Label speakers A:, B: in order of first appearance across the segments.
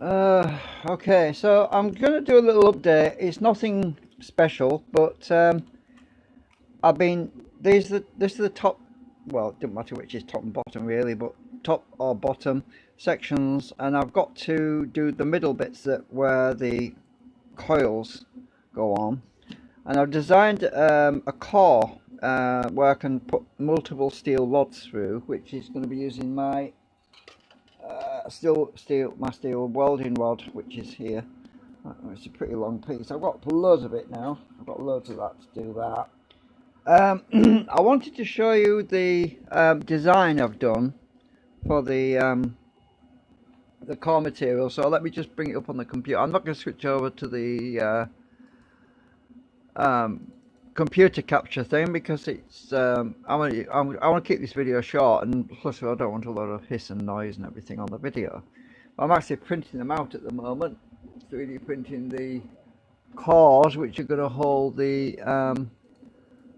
A: Okay, so I'm gonna do a little update. It's nothing special, but I've been this is the top. Well, it doesn't matter which is top and bottom really, but top or bottom sections, and I've got to do the middle bits that where the coils go on, and I've designed a core where I can put multiple steel rods through, which is going to be using my my steel welding rod, which is here. It's a pretty long piece. I've got loads of it now. I've got loads of that to do that. I wanted to show you the design I've done for the core material. So let me just bring it up on the computer. I'm not going to switch over to the computer capture thing because it's I want to keep this video short, and plus I don't want a lot of hiss and noise and everything on the video. I'm actually printing them out at the moment, 3D printing the cores which are going to hold the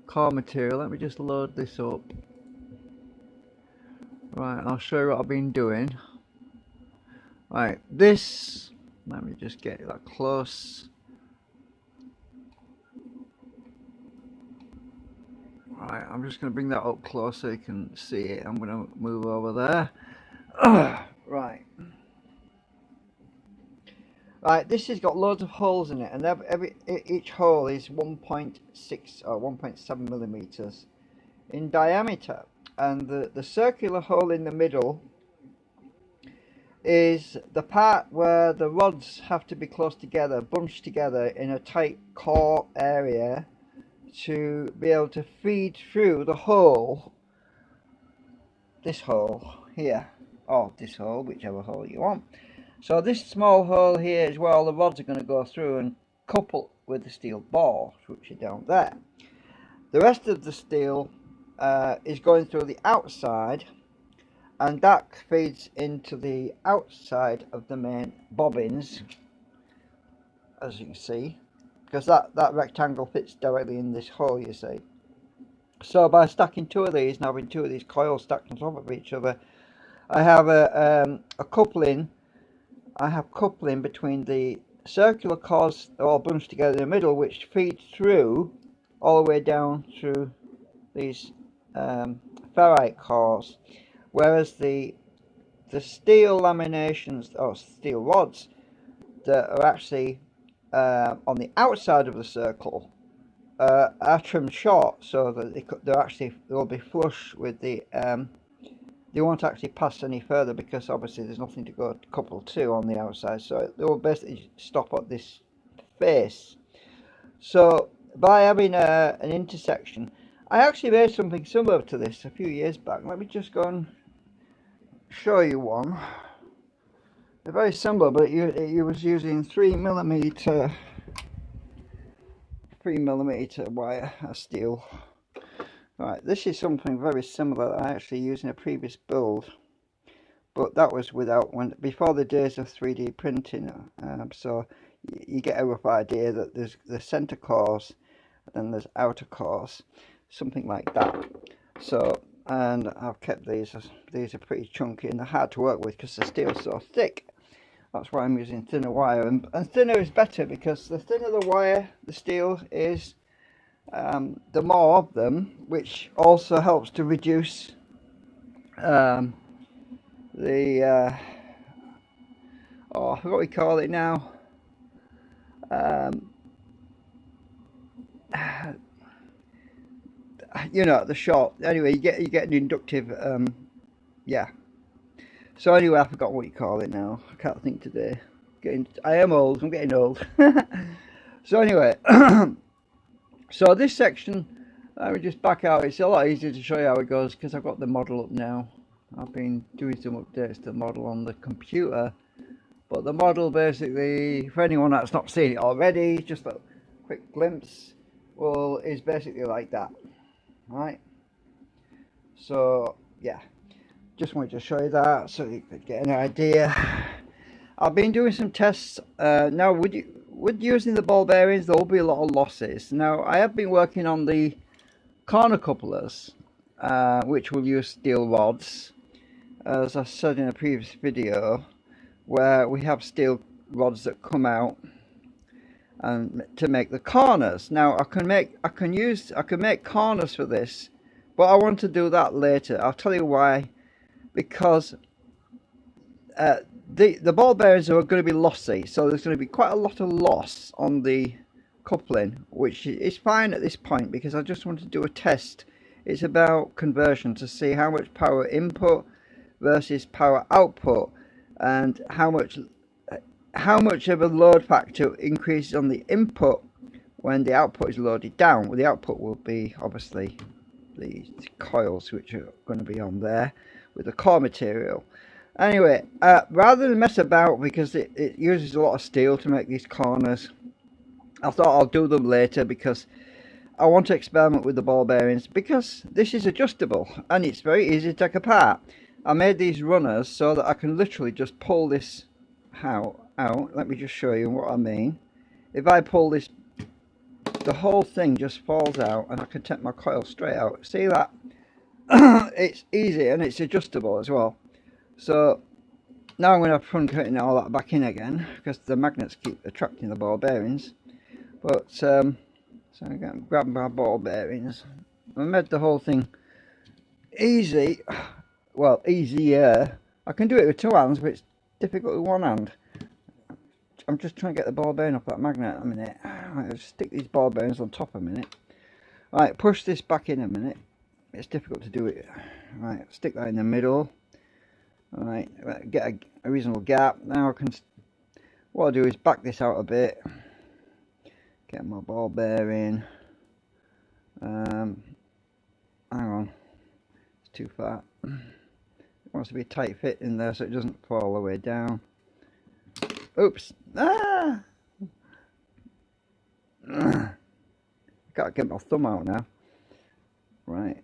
A: core material. Let me just load this up. Right, I'll show you what I've been doing. Right, this, let me just get that close. Right, I'm just going to bring that up close so you can see it. I'm going to move over there. Right. Right, this has got loads of holes in it, and each hole is 1.6 or 1.7 millimeters in diameter. And the circular hole in the middle is the part where the rods have to be close together, bunched together in a tight core area to be able to feed through the hole, this hole here, or this hole, whichever hole you want. So this small hole here is where all the rods are going to go through and couple with the steel ball, which are down there. The rest of the steel is going through the outside, and that feeds into the outside of the main bobbins, as you can see, because that rectangle fits directly in this hole, you see. So by stacking two of these, and having two of these coils stacked on top of each other, I have a coupling. I have coupling between the circular cores all bunched together in the middle, which feeds through all the way down through these ferrite cores, whereas the steel laminations or steel rods that are actually on the outside of the circle are trimmed short, so that they'll be flush with the they won't actually pass any further, because obviously there's nothing to go couple to on the outside, so they will basically stop at this face. So by having an intersection, I actually made something similar to this a few years back. Let me just go and show you one. They're very similar, but it was using 3mm wire, steel. Right, this is something very similar that I actually used in a previous build, but that was before the days of 3D printing. So you get a rough idea that there's the center cores, and then there's outer cores, something like that. So, and I've kept these. These are pretty chunky and they're hard to work with because the steel's so thick. That's why I'm using thinner wire, and thinner is better, because the thinner the wire, the steel is, the more of them, which also helps to reduce the oh, I forgot what we call it now. You know, the short. Anyway, you get an inductive. Yeah. So anyway, I forgot what you call it now. I can't think today. I am old. I'm getting old. So anyway. So this section, let me just back out. It's a lot easier to show you how it goes because I've got the model up now. I've been doing some updates to the model on the computer, but the model basically, for anyone that's not seen it already, just a quick glimpse, well, is basically like that, right? So yeah, just wanted to show you that so you could get an idea. I've been doing some tests now. With using the ball bearings, there will be a lot of losses. Now, I have been working on the corner couplers, which will use steel rods, as I said in a previous video. where we have steel rods that come out and to make the corners. Now I can make corners for this, but I want to do that later. I'll tell you why. Because the ball bearings are going to be lossy, so there's going to be quite a lot of loss on the coupling, which is fine at this point because I just want to do a test. It's about conversion to see how much power input versus power output, and how much of a load factor increases on the input when the output is loaded down. Well, the output will be obviously the coils which are going to be on there with the core material. Anyway, rather than mess about, because it uses a lot of steel to make these corners, I thought I'll do them later because I want to experiment with the ball bearings, because this is adjustable and it's very easy to take apart. I made these runners so that I can literally just pull this out. Let me just show you what I mean. If I pull this, the whole thing just falls out and I can take my coil straight out. See that? It's easy and it's adjustable as well. So now I'm going to have fun putting all that back in again, because the magnets keep attracting the ball bearings. But so I'm going to grab my ball bearings. I made the whole thing easy. Well, easier. I can do it with two hands, but it's difficult with one hand. I'm just trying to get the ball bearing off that magnet a minute. Right, I'll stick these ball bearings on top a minute. Right, push this back in a minute. It's difficult to do it. Right, stick that in the middle. Right, get a reasonable gap. Now I can, what I'll do is back this out a bit. Get my ball bearing. Hang on, it's too far. It wants to be a tight fit in there so it doesn't fall all the way down. Oops! Ah! Can't get my thumb out now. Right.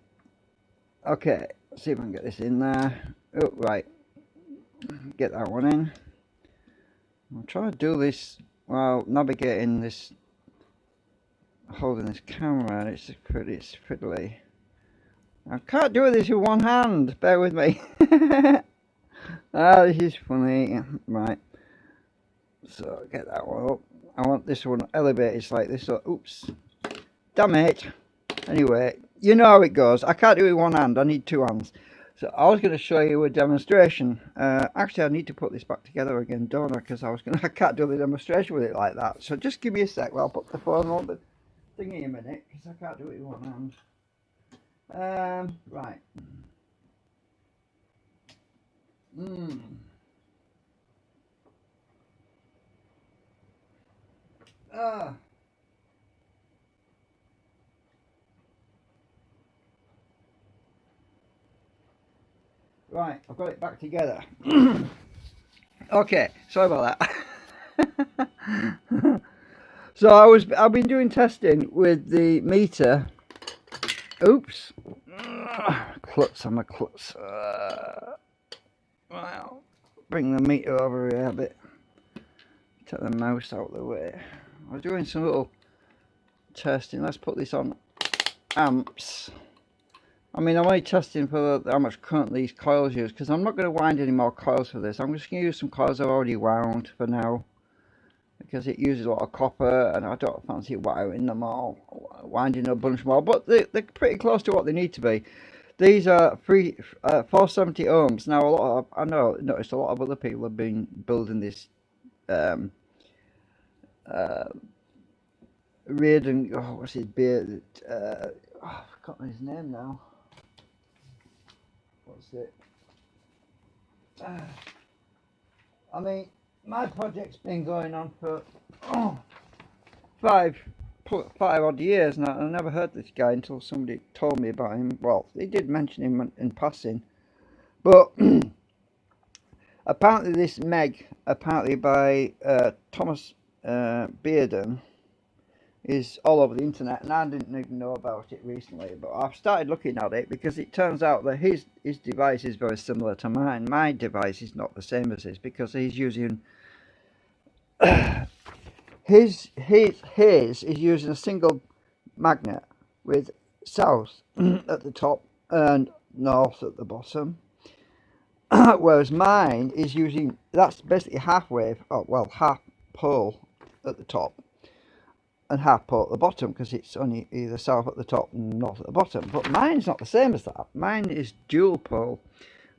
A: Okay, let's see if I can get this in there. Oh, right. Get that one in. I'll try to do this while navigating this, holding this camera, and it's pretty fiddly. I can't do this with one hand, bear with me. Ah, this is funny. Right. So get that one up. I want this one elevated slightly, so oops. Damn it. Anyway, you know how it goes. I can't do it with one hand, I need two hands. So I was going to show you a demonstration. Actually, I need to put this back together again, don't I? Because I can't do the demonstration with it like that. So just give me a sec while I put the phone on the thingy a minute, because I can't do it with one hand. Right. Right, I've got it back together. Okay, sorry about that. So I've been doing testing with the meter. Oops. Klutz on my klutz. Well, bring the meter over here a bit. Take the mouse out of the way. I was doing some little testing. Let's put this on amps. I mean, I'm only testing for how much current these coils use, because I'm not going to wind any more coils for this. I'm just going to use some coils I've already wound for now, because it uses a lot of copper and I don't fancy wiring them all, winding a bunch more, but they're pretty close to what they need to be. These are 470 ohms. Now I noticed a lot of other people have been building this Bearden, oh, what's his beard? I've forgotten his name now. What's it? I mean, my project's been going on for five odd years now. I never heard this guy until somebody told me about him. Well, they did mention him in passing, but apparently this Meg, apparently by Thomas Bearden, is all over the internet, and I didn't even know about it recently, but I've started looking at it because it turns out that his device is very similar to mine. My device is not the same as his, because he's using his is using a single magnet with south at the top and north at the bottom, whereas mine is using, that's basically half wave, oh well, half pole at the top and half pole at the bottom, because it's only either south at the top and north at the bottom. But mine's not the same as that. Mine is dual pole.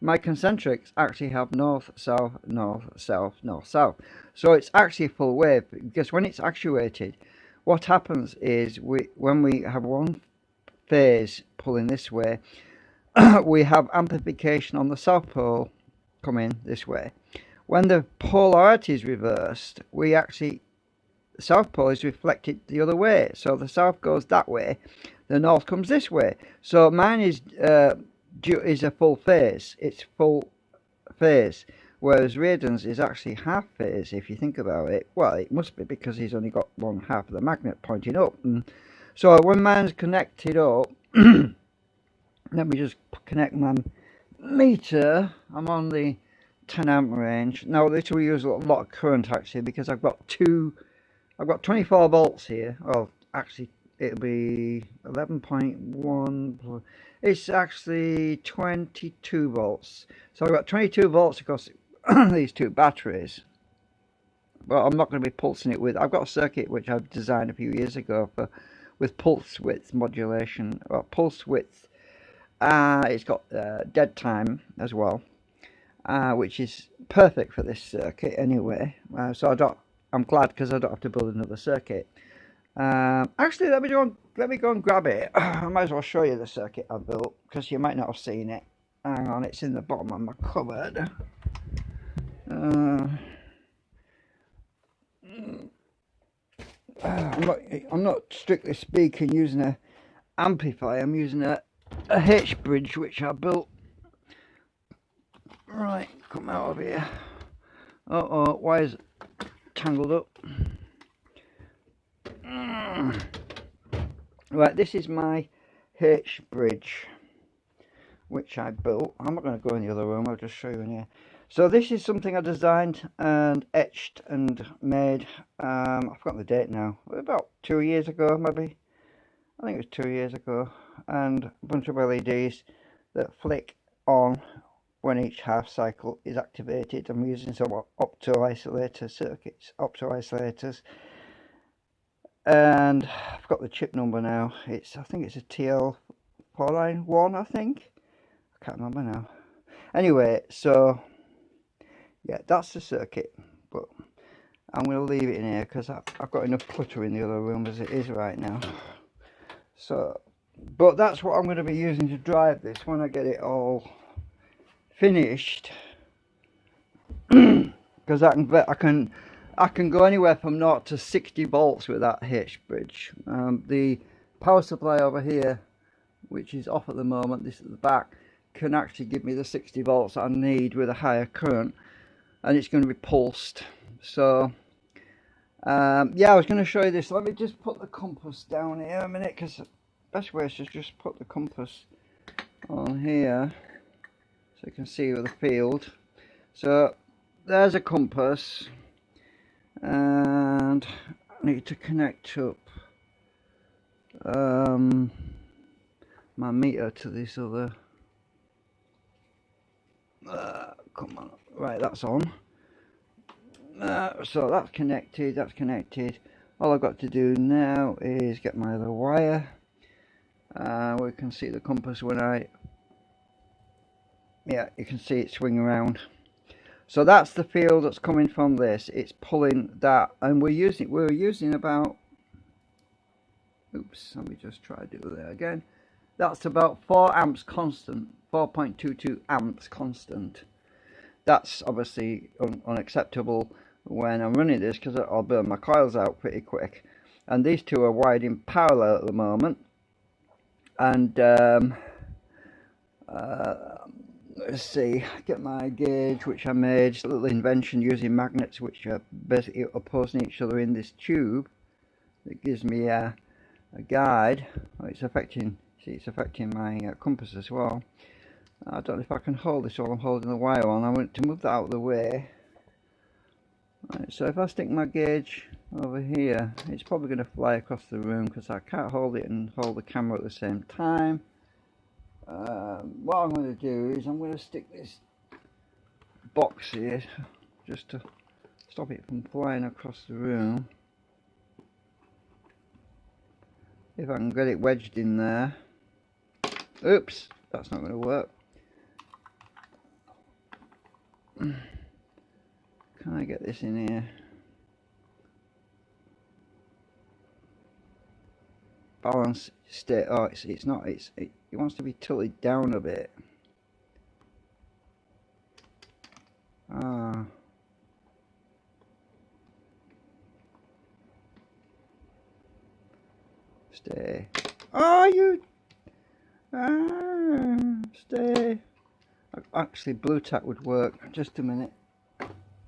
A: My concentrics actually have north, south, north, south, north, south. So it's actually full wave, because when it's actuated, what happens is when we have one phase pulling this way, we have amplification on the south pole coming this way. When the polarity is reversed, we actually, the south pole is reflected the other way. So the south goes that way, the north comes this way. So mine is a full phase. It's full phase, whereas Bearden's is actually half phase. If you think about it, well, it must be because he's only got one half of the magnet pointing up. And so when mine's connected up, let me just connect my meter. I'm on the 10 amp range. Now this will use a lot of current actually, because I've got 24 volts here. Well, actually it'll be 11.1. It's actually 22 volts. So I've got 22 volts across these two batteries. But I'm not going to be pulsing it with. I've got a circuit which I've designed a few years ago with pulse width modulation. Well, pulse width. It's got dead time as well, which is perfect for this circuit anyway. So I'm glad, because I don't have to build another circuit. Actually, let me go and grab it. I might as well show you the circuit I built, because you might not have seen it. Hang on, it's in the bottom of my cupboard. I'm not strictly speaking using an amplifier. I'm using a Hitch Bridge which I built. Right, come out of here. Uh-oh, wire's tangled up. Right, this is my Hitch Bridge which I built. I'm not going to go in the other room, I'll just show you in here. So this is something I designed and etched and made, I've forgotten the date now, about 2 years ago maybe. I think it was 2 years ago. And a bunch of LEDs that flick on when each half cycle is activated. I'm using some opto-isolator circuits, opto-isolators. And I've got the chip number now. I think it's a TL491, I think. I can't remember now. Anyway, so yeah, that's the circuit. But I'm going to leave it in here because I've got enough clutter in the other room as it is right now. So, but that's what I'm going to be using to drive this when I get it all finished. Because I can go anywhere from 0 to 60 volts with that Hitch Bridge. The power supply over here, which is off at the moment, this at the back, can actually give me the 60 volts I need with a higher current, and it's going to be pulsed. So yeah, I was going to show you this. Let me just put the compass down here a minute, because the best way is to just put the compass on here so you can see with the field. So there's a compass, and I need to connect up my meter to this other. Come on, right, that's on. So that's connected. All I've got to do now is get my other wire. We can see the compass when yeah, you can see it swing around. So that's the field that's coming from this. It's pulling that, and we're using about, oops, let me just try to do that again. That's about 4 amps constant, 4.22 amps constant. That's obviously unacceptable when I'm running this, because I'll burn my coils out pretty quick. And these two are wired in parallel at the moment. And let's see, get my gauge, which I made. It's a little invention using magnets which are basically opposing each other in this tube. It gives me a guide. Oh, it's affecting my compass as well. I don't know if I can hold this while I'm holding the wire on. I want to move that out of the way. Right, so if I stick my gauge over here, it's probably going to fly across the room because I can't hold it and hold the camera at the same time. What I'm going to do is I'm going to stick this box here just to stop it from flying across the room. If I can get it wedged in there. Oops, that's not going to work. Can I get this in here? Balance, stay. Oh, it's not. It wants to be tilted down a bit. Ah. Stay. Oh, you. Stay. Actually, blue tack would work. Just a minute.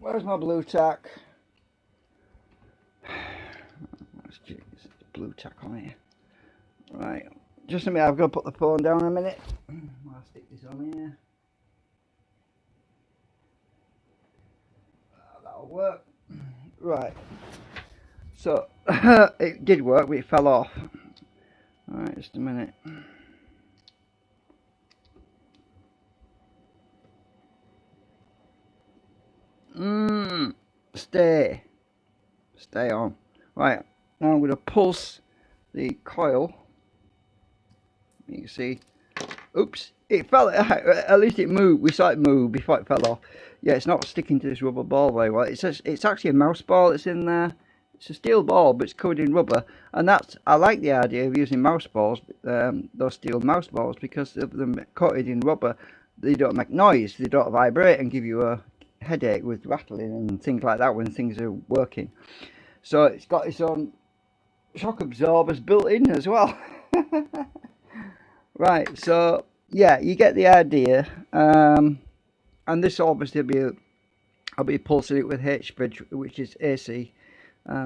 A: Where's my blue tack? Let's get blue tack on here. Right. Just a minute. I've got to put the phone down a minute. I'll stick this on here. That'll work. Right. So it did work, but it fell off. Alright, just a minute. Stay on. Right, now I'm going to pulse the coil. You can see, oops, it fell. At least it moved. We saw it move before it fell off. Yeah, it's not sticking to this rubber ball very well. It's actually a mouse ball that's in there. It's a steel ball, but it's covered in rubber, and I like the idea of using mouse balls, those steel mouse balls, because of them coated in rubber. They don't make noise, they don't vibrate and give you a headache with rattling and things like that when things are working. So it's got its own shock absorbers built in as well. Right, so yeah, you get the idea. And this obviously I'll be pulsing it with Hitch Bridge, which is AC.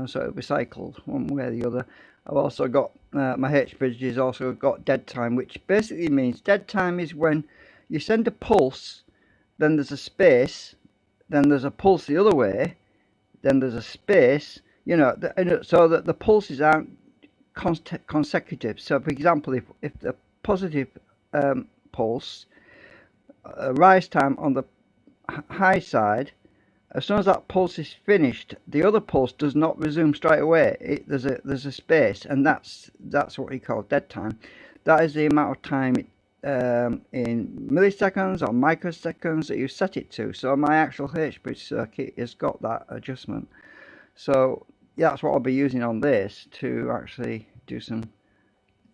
A: So it'll be cycled one way or the other. I've also got my Hitch Bridge has also got dead time, which basically means dead time is when you send a pulse, then there's a space, then there's a pulse the other way, then there's a space, you know, so that the pulses aren't consecutive. So for example, if the positive pulse, rise time on the high side, as soon as that pulse is finished, the other pulse does not resume straight away. There's a space, and that's what we call dead time. That is the amount of time in milliseconds or microseconds that you set it to. So my actual Hitch Bridge circuit has got that adjustment. So yeah, that's what I'll be using on this to actually do some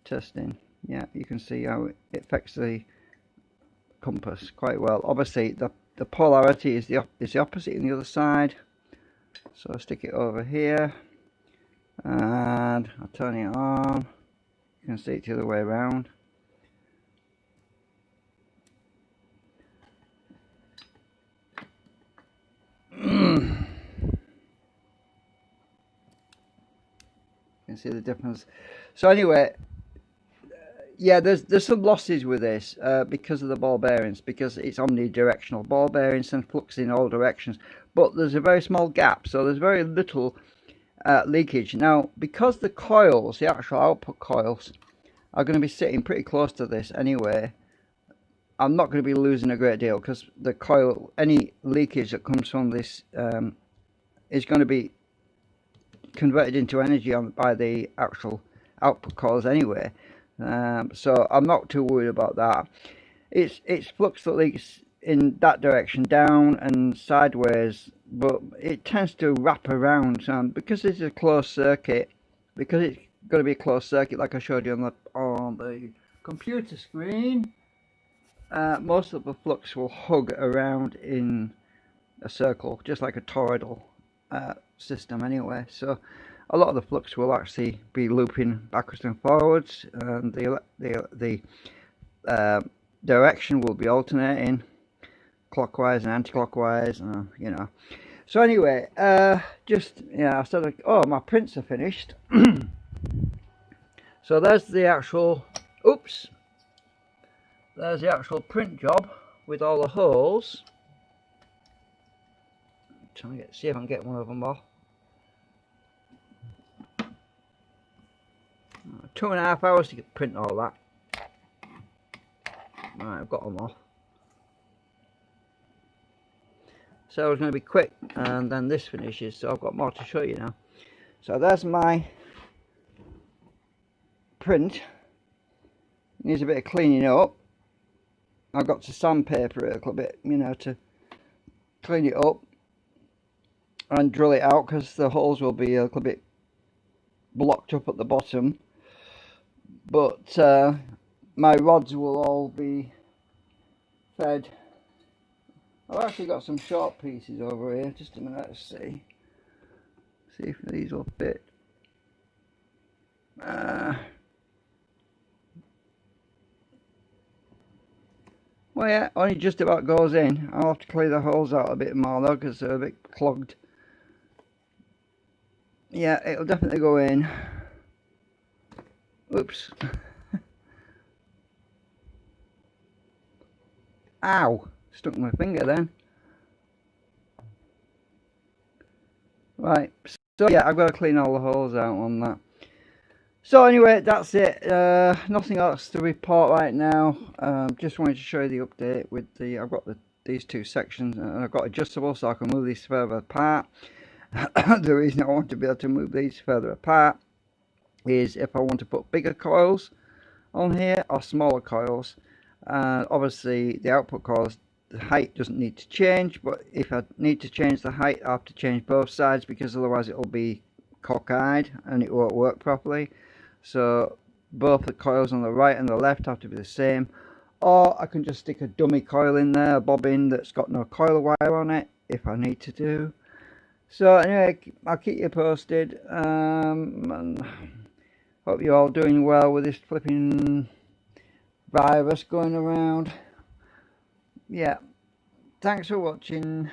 A: testing. Yeah, you can see how it affects the compass quite well. Obviously, the polarity is the opposite in the other side. So I'll stick it over here, and I'll turn it on. You can see it the other way around. You can see the difference. So anyway, yeah, there's some losses with this because of the ball bearings, because it's omnidirectional ball bearings and flux in all directions. But there's a very small gap, so there's very little leakage. Now, because the coils, the actual output coils, are going to be sitting pretty close to this anyway, I'm not going to be losing a great deal, because the coil, any leakage that comes from this is going to be converted into energy by the actual output coils anyway. So I'm not too worried about that. It's flux that leaks in that direction, down and sideways, but it tends to wrap around. Because this is a closed circuit, because it's going to be a closed circuit like I showed you on the computer screen, most of the flux will hug around in a circle, just like a toroidal system anyway. So a lot of the flux will actually be looping backwards and forwards, and the direction will be alternating clockwise and anti-clockwise, you know. So anyway, just, yeah, I said, oh, my prints are finished. So there's the actual, oops, there's the actual print job with all the holes. I'm trying to see if I can get one of them off. 2.5 hours to print all that. Right, I've got them off. So it's going to be quick, and then this finishes, so I've got more to show you now. So there's my print. Needs a bit of cleaning up. I've got to sandpaper it a little bit, you know, to clean it up and drill it out, because the holes will be a little bit blocked up at the bottom. But my rods will all be fed. I've actually got some short pieces over here. Just a minute, let's see if these will fit. Well, yeah, only just about goes in. I'll have to clear the holes out a bit more though, because they're a bit clogged. Yeah, it'll definitely go in. Oops. Ow! Stuck my finger then. Right, so yeah, I've got to clean all the holes out on that. So anyway, that's it. Nothing else to report right now. Just wanted to show you the update with the. I've got these two sections, and I've got adjustable, so I can move these further apart. The reason I want to be able to move these further apart is if I want to put bigger coils on here or smaller coils. Obviously, the output coils, the height doesn't need to change, but if I need to change the height, I have to change both sides, because otherwise it will be cockeyed and it won't work properly. So both the coils on the right and the left have to be the same, or I can just stick a dummy coil in there, a bobbin that's got no coil wire on it, if I need to do. So anyway, I'll keep you posted, and hope you're all doing well with this flipping virus going around. Yeah, thanks for watching.